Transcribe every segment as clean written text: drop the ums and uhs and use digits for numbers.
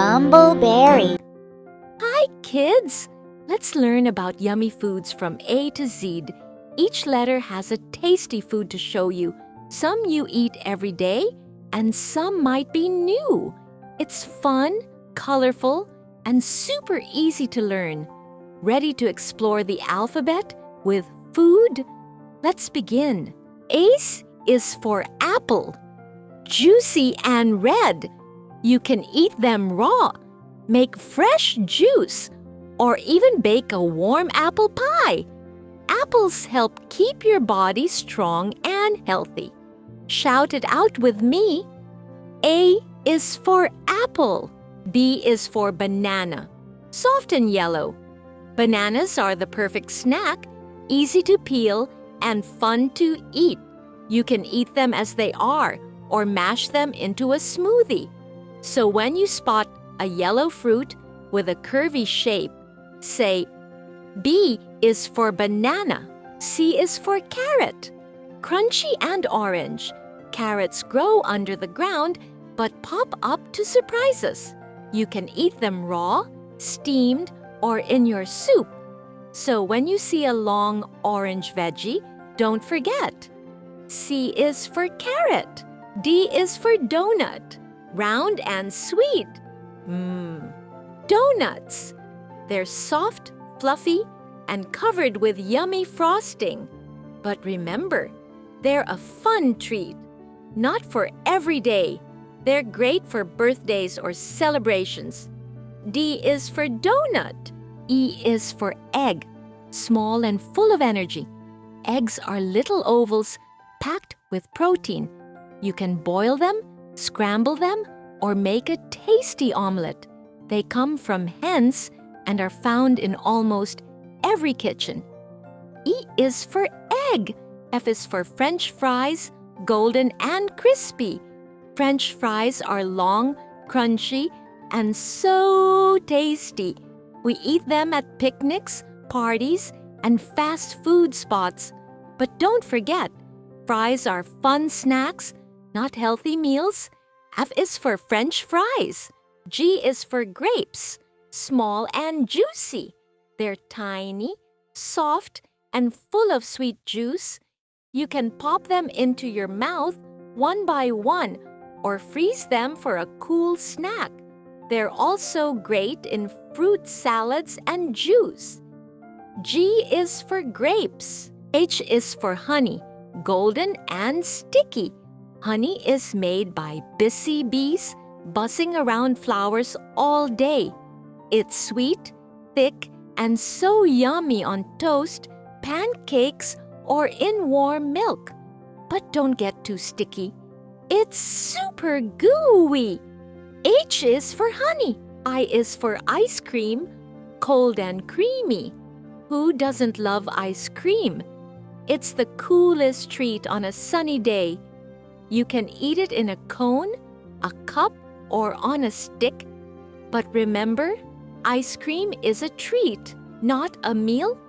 Bumbleberry. Hi, kids! Let's learn about yummy foods from A to Z. Each letter has a tasty food to show you. Some you eat every day, and some might be new. It's fun, colorful, and super easy to learn. Ready to explore the alphabet with food? Let's begin. A is for apple. Juicy and red. You can eat them raw, make fresh juice, or even bake a warm apple pie. Apples help keep your body strong and healthy. Shout it out with me. A is for apple. B is for banana. Soft and yellow. Bananas are the perfect snack, easy to peel and fun to eat. You can eat them as they are or mash them into a smoothie. So when you spot a yellow fruit with a curvy shape, say, B is for banana. C is for carrot. Crunchy and orange. Carrots grow under the ground but pop up to surprise us. You can eat them raw, steamed, or in your soup. So when you see a long orange veggie, don't forget. C is for carrot. D is for donut. Round and sweet. Donuts. They're soft, fluffy, and covered with yummy frosting. But remember, they're a fun treat. Not for every day. They're great for birthdays or celebrations. D is for donut. E is for egg. Small and full of energy. Eggs are little ovals packed with protein. You can boil them, scramble them, or make a tasty omelet. They come from hens and are found in almost every kitchen. E is for egg. F is for French fries, golden and crispy. French fries are long, crunchy, and so tasty. We eat them at picnics, parties, and fast food spots. But don't forget, fries are fun snacks, not healthy meals. F is for French fries. G is for grapes, small and juicy. They're tiny, soft, and full of sweet juice. You can pop them into your mouth one by one or freeze them for a cool snack. They're also great in fruit salads and juice. G is for grapes. H is for honey, golden and sticky. Honey is made by busy bees buzzing around flowers all day. It's sweet, thick, and so yummy on toast, pancakes, or in warm milk. But don't get too sticky. It's super gooey. H is for honey. I is for ice cream, cold and creamy. Who doesn't love ice cream? It's the coolest treat on a sunny day. You can eat it in a cone, a cup, or on a stick. But remember, ice cream is a treat, not a meal.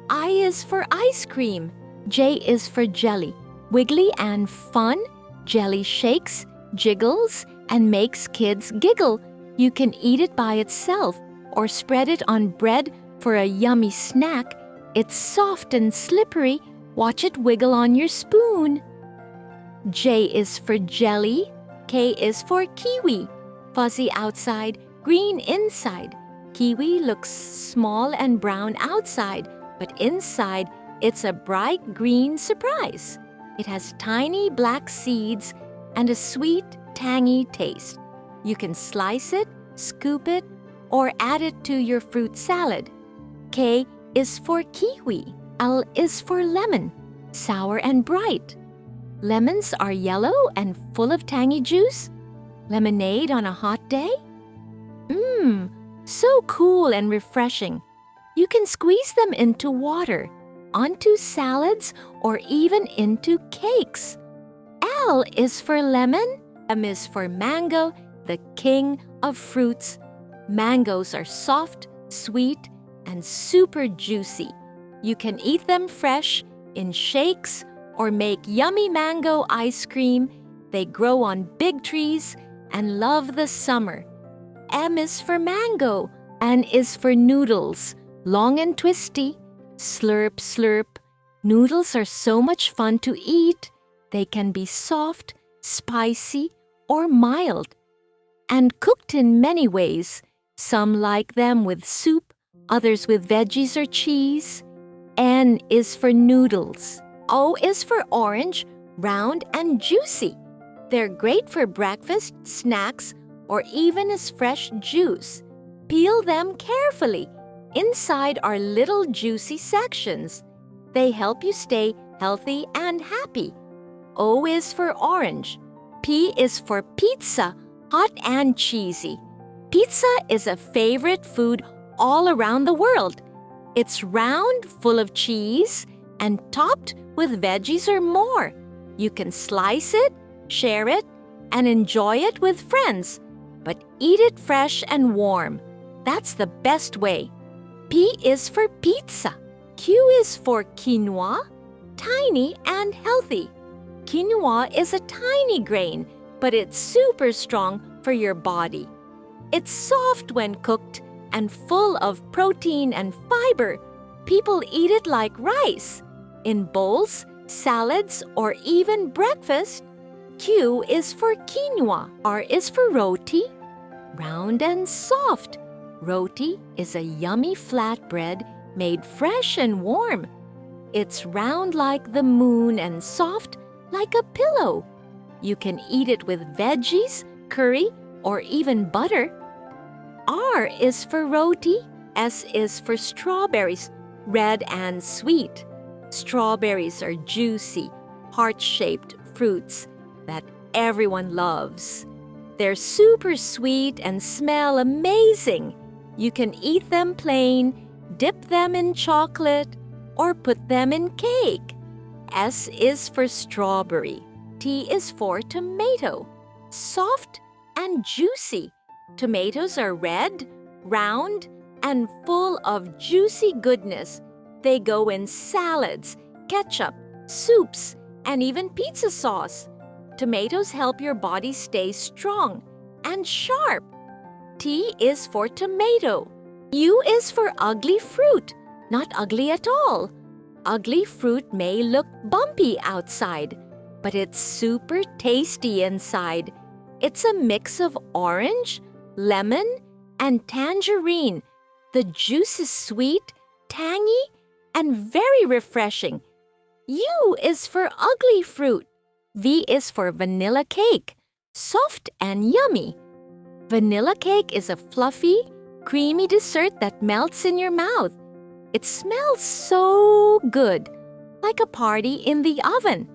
I is for ice cream. J is for jelly. Wiggly and fun, jelly shakes, jiggles, and makes kids giggle. You can eat it by itself or spread it on bread for a yummy snack. It's soft and slippery. Watch it wiggle on your spoon. J is for jelly. K is for kiwi. Fuzzy outside, green inside. Kiwi looks small and brown outside, but inside it's a bright green surprise. It has tiny black seeds and a sweet, tangy taste. You can slice it, scoop it, or add it to your fruit salad. K is for kiwi. L is for lemon, sour and bright. Lemons are yellow and full of tangy juice. Lemonade on a hot day? So cool and refreshing. You can squeeze them into water, onto salads, or even into cakes. L is for lemon. M is for mango, the king of fruits. Mangoes are soft, sweet, and super juicy. You can eat them fresh, in shakes, or make yummy mango ice cream. They grow on big trees and love the summer. M is for mango. N is for noodles, long and twisty. Slurp, slurp. Noodles are so much fun to eat. They can be soft, spicy, or mild, and cooked in many ways. Some like them with soup, others with veggies or cheese. N is for noodles. O is for orange, round and juicy. They're great for breakfast, snacks, or even as fresh juice. Peel them carefully. Inside are little juicy sections. They help you stay healthy and happy. O is for orange. P is for pizza, hot and cheesy. Pizza is a favorite food all around the world. It's round, full of cheese, and topped with veggies or more. You can slice it, share it, and enjoy it with friends. But eat it fresh and warm. That's the best way. P is for pizza. Q is for quinoa, tiny and healthy. Quinoa is a tiny grain, but it's super strong for your body. It's soft when cooked and full of protein and fiber. People eat it like rice, in bowls, salads, or even breakfast. Q is for quinoa. R is for roti, round and soft. Roti is a yummy flatbread made fresh and warm. It's round like the moon and soft like a pillow. You can eat it with veggies, curry, or even butter. R is for roti. S is for strawberries, red and sweet. Strawberries are juicy, heart-shaped fruits that everyone loves. They're super sweet and smell amazing. You can eat them plain, dip them in chocolate, or put them in cake. S is for strawberry. T is for tomato. Soft and juicy. Tomatoes are red, round, and full of juicy goodness. They go in salads, ketchup, soups, and even pizza sauce. Tomatoes help your body stay strong and sharp. T is for tomato. U is for ugly fruit. Not ugly at all. Ugly fruit may look bumpy outside, but it's super tasty inside. It's a mix of orange, lemon, and tangerine. The juice is sweet, tangy, and very refreshing. U is for ugly fruit. V is for vanilla cake, soft and yummy. Vanilla cake is a fluffy, creamy dessert that melts in your mouth. It smells so good, like a party in the oven.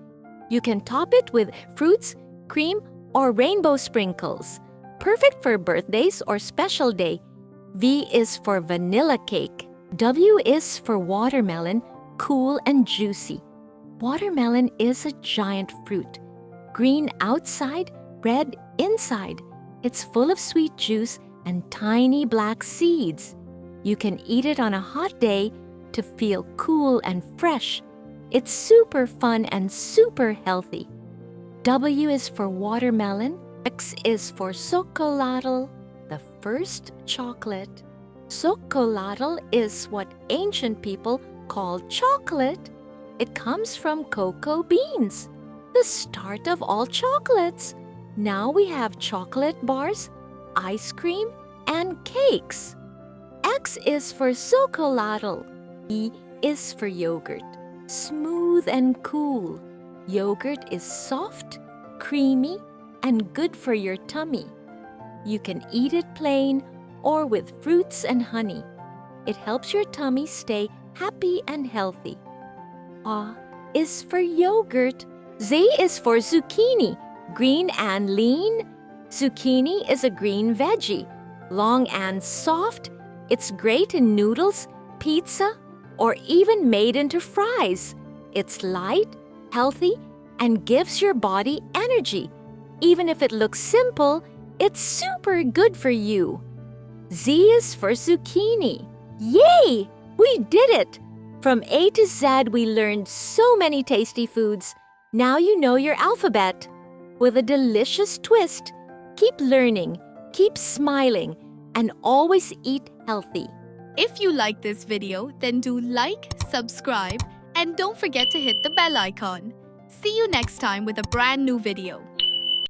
You can top it with fruits, cream, or rainbow sprinkles. Perfect for birthdays or special day. V is for vanilla cake. W is for watermelon, cool and juicy. Watermelon is a giant fruit. Green outside, red inside. It's full of sweet juice and tiny black seeds. You can eat it on a hot day to feel cool and fresh. It's super fun and super healthy. W is for watermelon. X is for chocolatl, the first chocolate. Chocolatl is what ancient people called chocolate. It comes from cocoa beans, the start of all chocolates. Now we have chocolate bars, ice cream, and cakes. X is for chocolatl. E is for yogurt, smooth and cool. Yogurt is soft, creamy, and good for your tummy. You can eat it plain or with fruits and honey. It helps your tummy stay happy and healthy. A is for yogurt. Z is for zucchini, green and lean. Zucchini is a green veggie, long and soft. It's great in noodles, pizza, or even made into fries. It's light, healthy, and gives your body energy. Even if it looks simple, it's super good for you. Z is for zucchini. Yay! We did it! From A to Z, we learned so many tasty foods. Now you know your alphabet. With a delicious twist, keep learning Keep smiling and always eat healthy. If you like this video, then do like, subscribe, and don't forget to hit the bell icon. See you next time with a brand new video.